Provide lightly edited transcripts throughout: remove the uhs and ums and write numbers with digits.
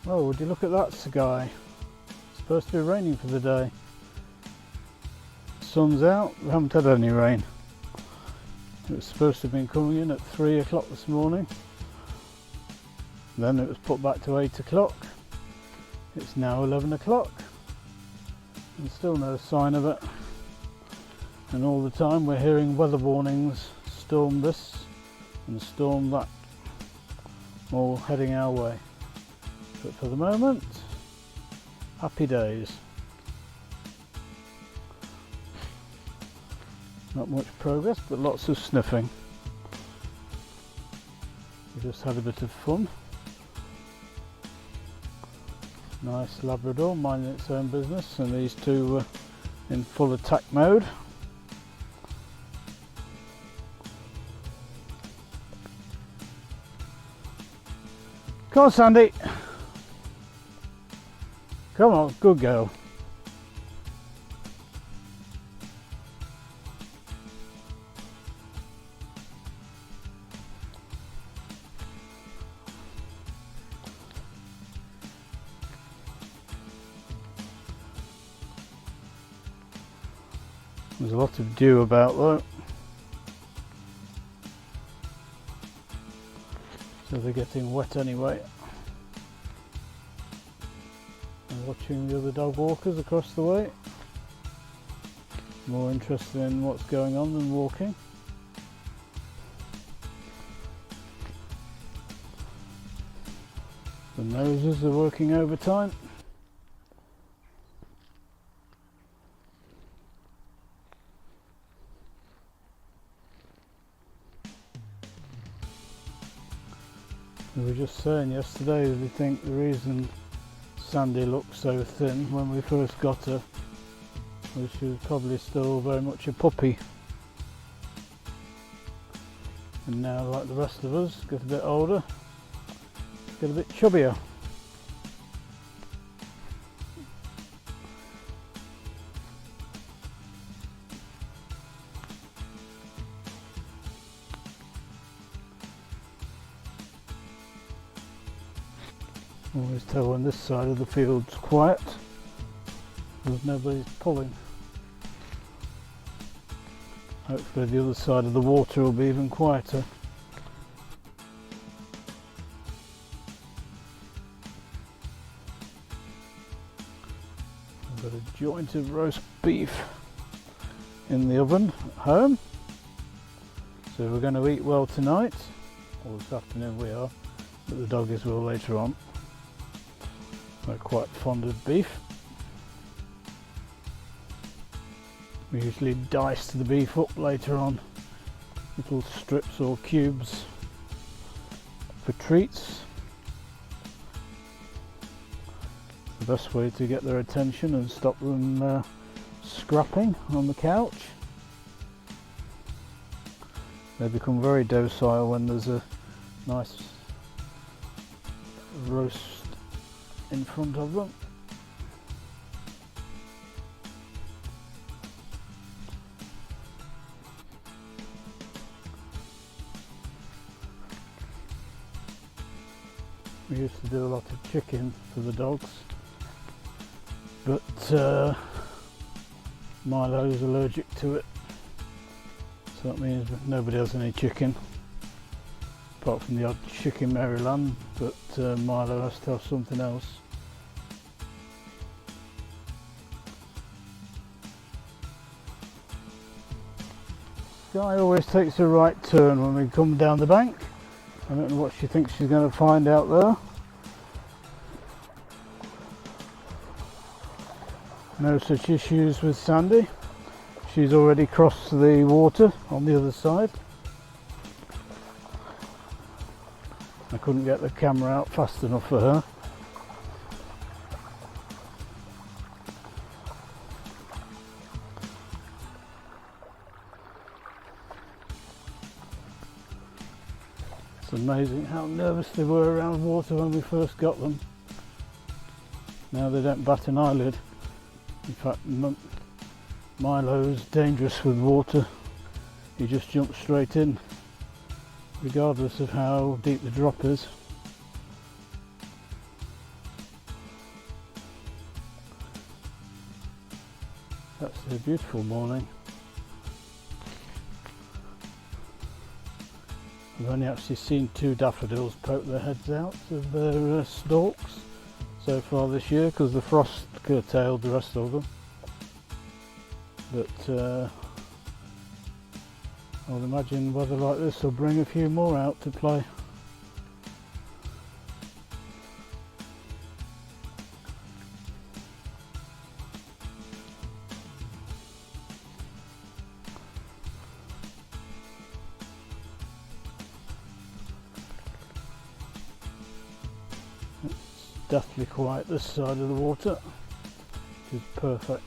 Oh, would you look at that sky? It's supposed to be raining for the day. Sun's out, we haven't had any rain. It was supposed to have been coming in at 3 o'clock this morning. Then it was put back to 8 o'clock. It's now 11 o'clock. And still no sign of it. And all the time we're hearing weather warnings, storm this and storm that, all heading our way. But for the moment, happy days. Not much progress, but lots of sniffing. We just had a bit of fun. Nice Labrador minding its own business, and these two were in full attack mode. Come on, Sandy. Come on, good girl. There's a lot of dew about though, so they're getting wet anyway. I'm watching the other dog walkers across the way, more interested in what's going on than walking. The noses are working overtime. We were just saying yesterday that we think the reason Sandy looked so thin when we first got her was she was probably still very much a puppy. And now, like the rest of us, get a bit older, get a bit chubbier. Always tell when this side of the field's quiet, because nobody's pulling. Hopefully the other side of the water will be even quieter. I've got a joint of roast beef in the oven at home, so we're going to eat well tonight, or this afternoon we are, but the doggies will later on. We're quite fond of beef. We usually dice the beef up later on, little strips or cubes for treats. It's the best way to get their attention and stop them scrapping on the couch. They become very docile when there's a nice roast in front of them. We used to do a lot of chicken for the dogs, but Milo's allergic to it, so that means nobody has any chicken, apart from the odd chicken Maryland, but Milo has to have something else. Sky always takes a right turn when we come down the bank. I don't know what she thinks she's going to find out there. No such issues with Sandy. She's already crossed the water on the other side. I couldn't get the camera out fast enough for her. It's amazing how nervous they were around water when we first got them. Now they don't bat an eyelid. In fact, Milo's dangerous with water. He just jumps straight in, regardless of how deep the drop is. That's a beautiful morning. I've only actually seen 2 daffodils poke their heads out of their stalks so far this year because the frost curtailed the rest of them. But I'll imagine weather like this will bring a few more out to play. It's deathly quiet this side of the water, which is perfect.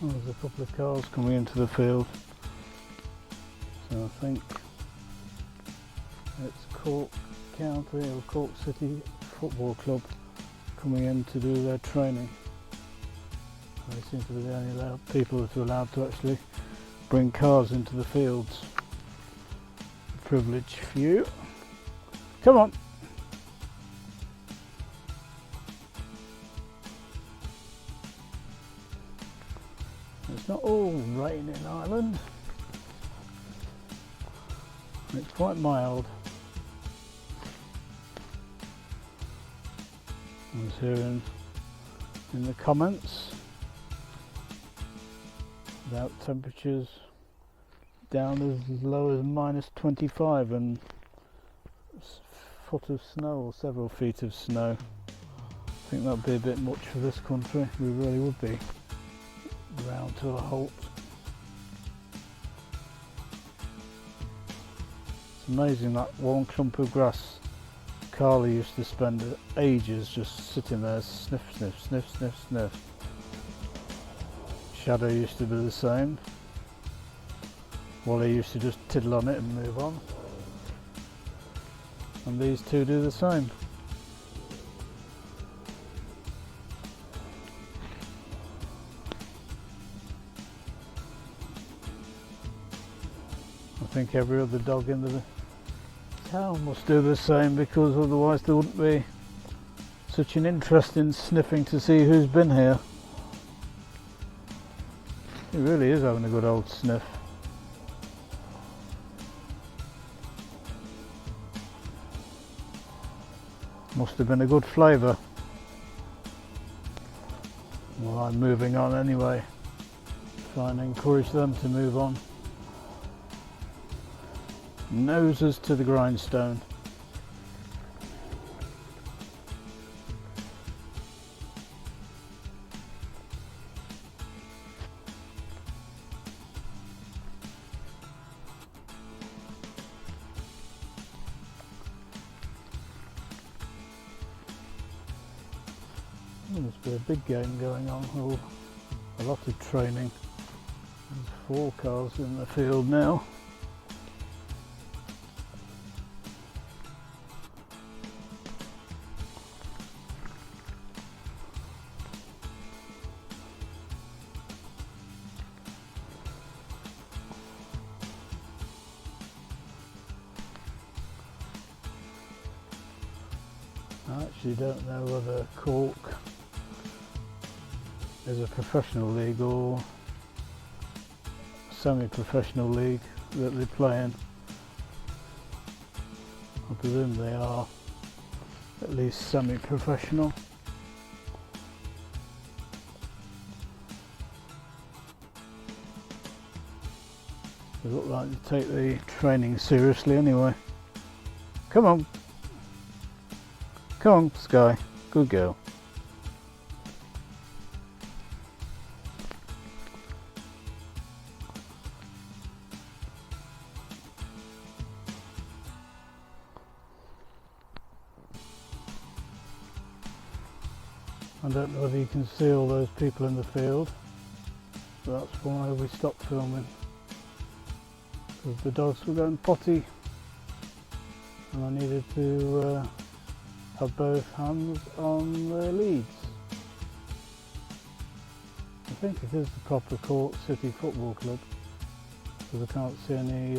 Oh, there's a couple of cars coming into the field, so I think it's Cork County or Cork City Football Club coming in to do their training. They seem to be the only people that are allowed to actually bring cars into the fields. A privilege for you. Come on! It's not all rain in Ireland. It's quite mild. I was hearing in the comments about temperatures down as low as -25 and a foot of snow or several feet of snow. I think that would be a bit much for this country. We really would be ground to a halt. It's amazing that one clump of grass Collie used to spend ages just sitting there, sniff, sniff, sniff, sniff, sniff. Shadow used to do the same. Wally used to just tiddle on it and move on. And these two do the same. I think every other dog in the town must do the same, because otherwise there wouldn't be such an interest in sniffing to see who's been here. He really is having a good old sniff. Must have been a good flavour. Well, I'm moving on anyway. Try and encourage them to move on. Noses to the grindstone. There must be a big game going on, or a lot of training. There's 4 cars in the field now. I actually don't know whether Cork is a professional league or semi-professional league that they play in. I presume they are at least semi-professional. They look like they take the training seriously anyway. Come on! Come on, Sky. Good girl. I don't know whether you can see all those people in the field, but that's why we stopped filming. Because the dogs were going potty and I needed to have both hands on their leads. I think it is the Copper Court City Football Club, because I can't see any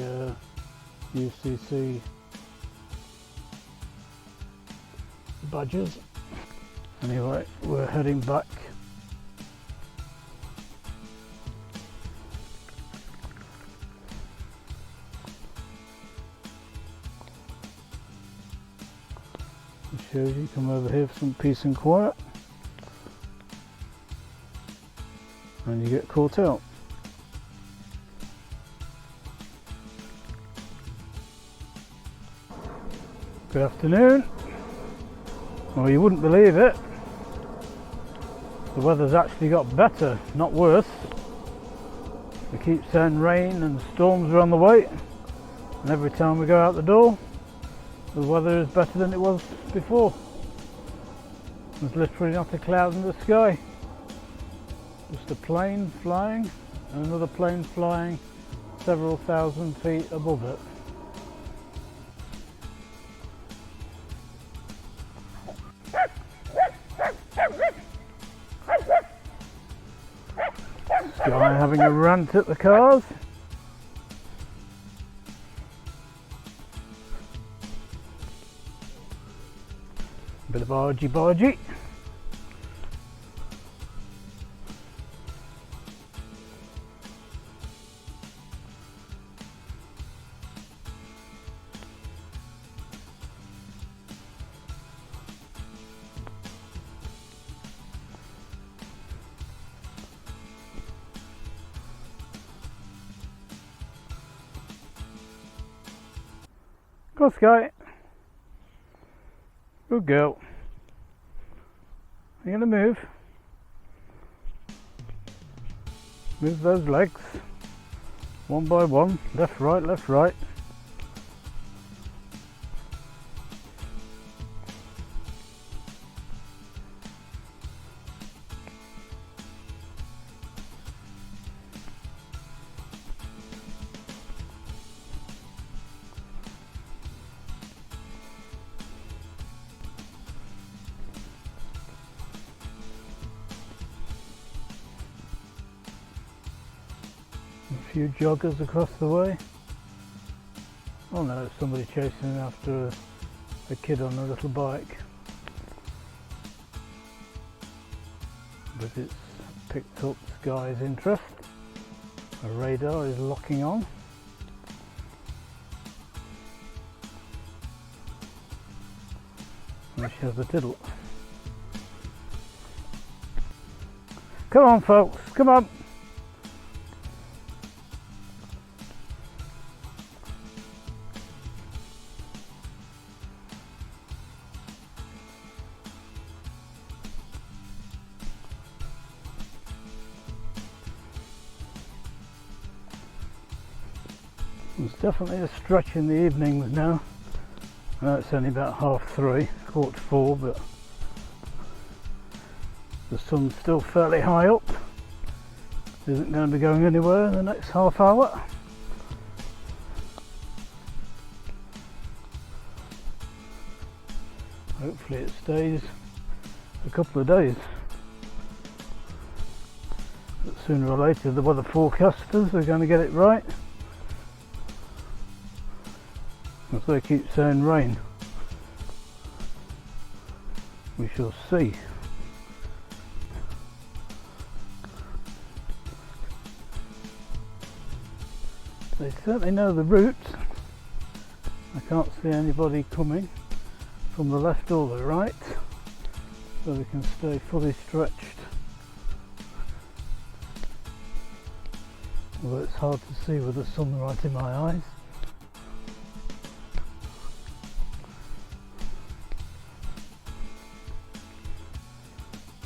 UCC badges. Anyway, we're heading back. It shows you come over here for some peace and quiet, and you get caught out. Good afternoon. Well, you wouldn't believe it, the weather's actually got better, not worse. We keep saying rain and storms are on the way, and every time we go out the door the weather is better than it was before. There's literally not a cloud in the sky, just a plane flying and another plane flying several thousand feet above it. Guy having a rant at the cars. Bit of argy-bargy. Go, Sky. Good girl. Are you gonna move? Move those legs. One by one. Left, right, left, right. A few joggers across the way. Oh no, somebody chasing after a kid on a little bike. But it's picked up Sky's interest. A radar is locking on. And she has a tiddle. Come on folks, come on! It's definitely a stretch in the evenings now. I know it's only about 3:30, 4:45, but the sun's still fairly high up. Isn't going to be going anywhere in the next half hour. Hopefully it stays a couple of days. But sooner or later the weather forecasters are going to get it right. If they keep saying rain, we shall see. They certainly know the route. I can't see anybody coming from the left or the right, so we can stay fully stretched. Although it's hard to see with the sun right in my eyes.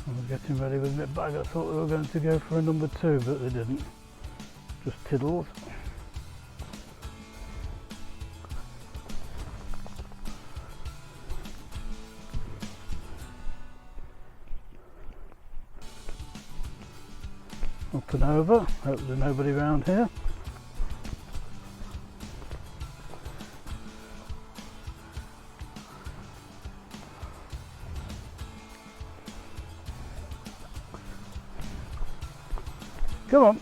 I was getting ready with my bag. I thought we were going to go for a number 2, but they didn't. Just tiddles. Up and over. Hope there's nobody around here. Come on.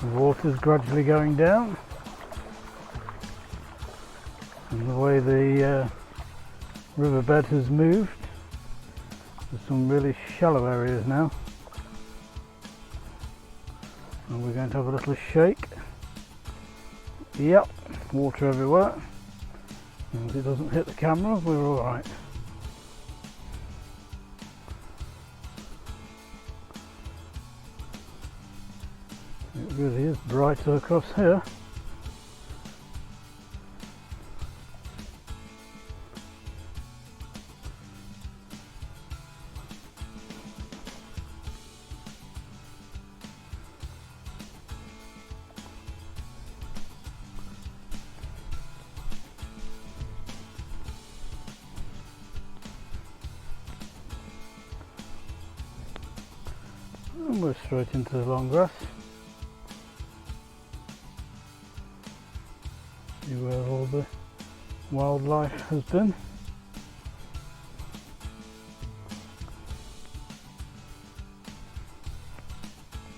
The water's gradually going down, and the way the riverbed has moved, there's some really shallow areas now, and we're going to have a little shake. Yep, water everywhere, and if it doesn't hit the camera, we're alright. It really is brighter across here. And we're straight into the long grass. See where all the wildlife has been.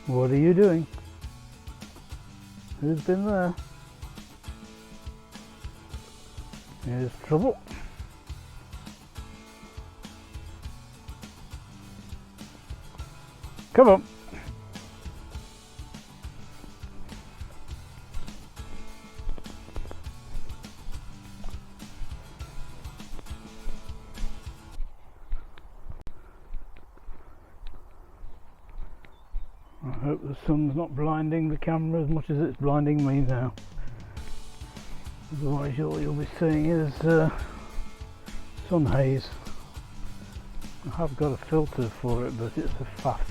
What are you doing? Who's been there? Here's trouble. Come on. I hope the sun's not blinding the camera as much as it's blinding me now. Otherwise all you'll be seeing is sun haze. I have got a filter for it, but it's a faff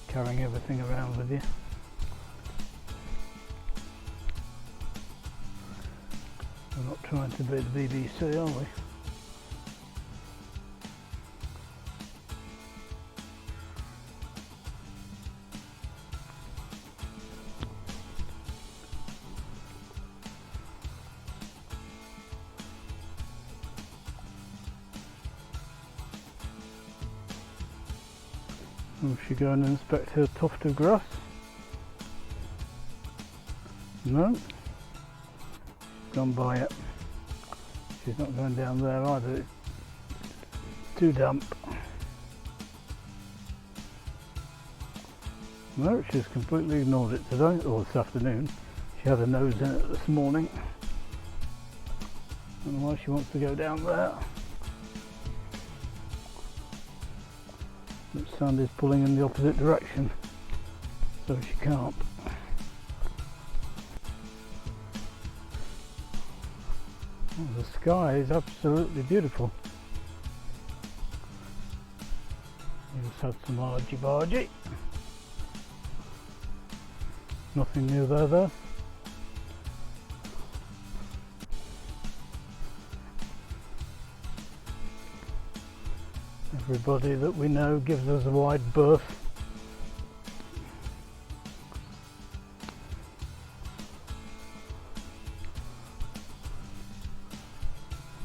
carrying everything around with you. We're not trying to be the BBC, are we? We should go and inspect her tuft of grass. No, she's gone by it. She's not going down there either, it's too damp. No, she's completely ignored it today, or this afternoon. She had her nose in it this morning. I don't know why she wants to go down there. The sand is pulling in the opposite direction, so she can't. Oh, the sky is absolutely beautiful. We just had some argy-bargy. Nothing new there though. Everybody that we know gives us a wide berth.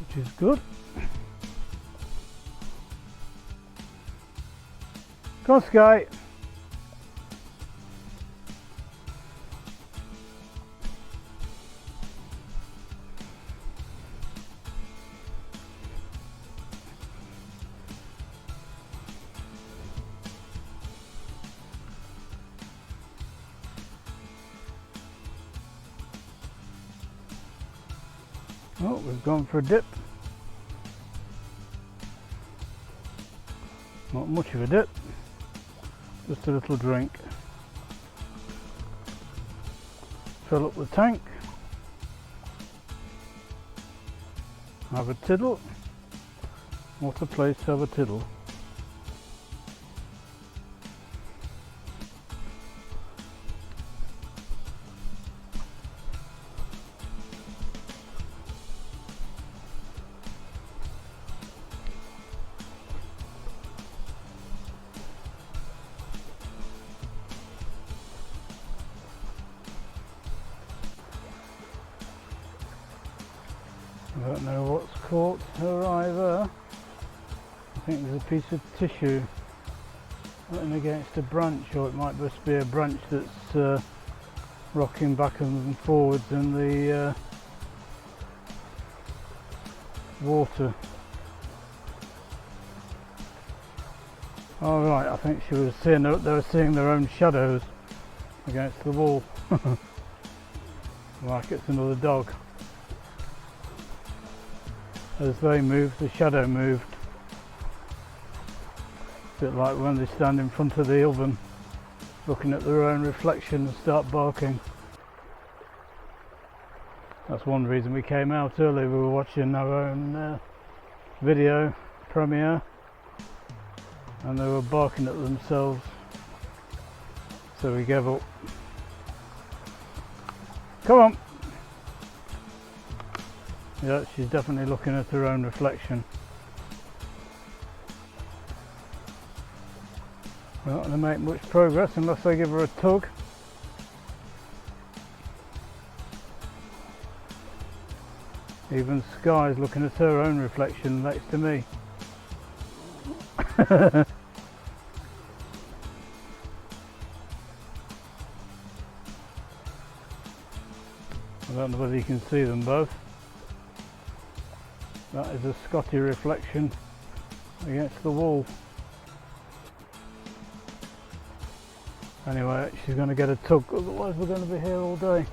Which is good. Come on, Sky. Oh, we've gone for a dip. Not much of a dip, just a little drink. Fill up the tank. Have a tiddle. What a place to have a tiddle. I don't know what's caught her eye there. I think there's a piece of tissue running against a branch, or it might just be a branch that's rocking back and forwards in the water. All right, I think she was seeing, they were seeing their own shadows against the wall. Like it's another dog. As they moved, the shadow moved. A bit like when they stand in front of the oven looking at their own reflection and start barking. That's one reason we came out early. We were watching our own video premiere and they were barking at themselves, so we gave up. Come on! Yeah, she's definitely looking at her own reflection. We're not going to make much progress unless I give her a tug. Even Sky's looking at her own reflection next to me. I don't know whether you can see them both. That is a scotty reflection against the wall. Anyway, she's going to get a tug, otherwise we're going to be here all day.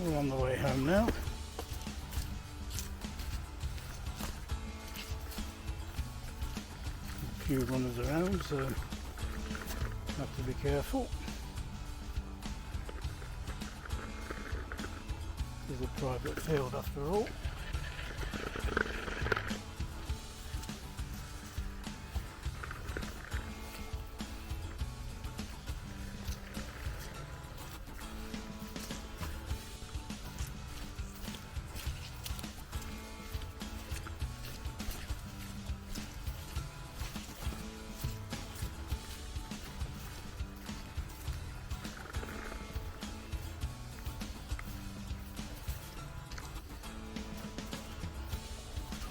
We're on the way home now. A few runners around, so have to be careful. This is a private field after all.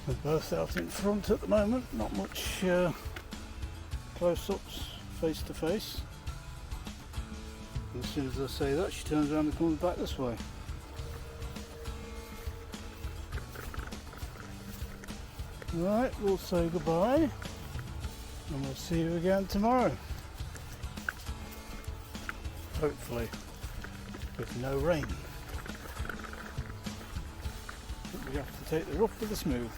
We're both out in front at the moment, not much close-ups face to face. And as soon as I say that, she turns around and comes back this way. Right, we'll say goodbye and we'll see you again tomorrow. Hopefully with no rain. We have to take the rough with the smooth.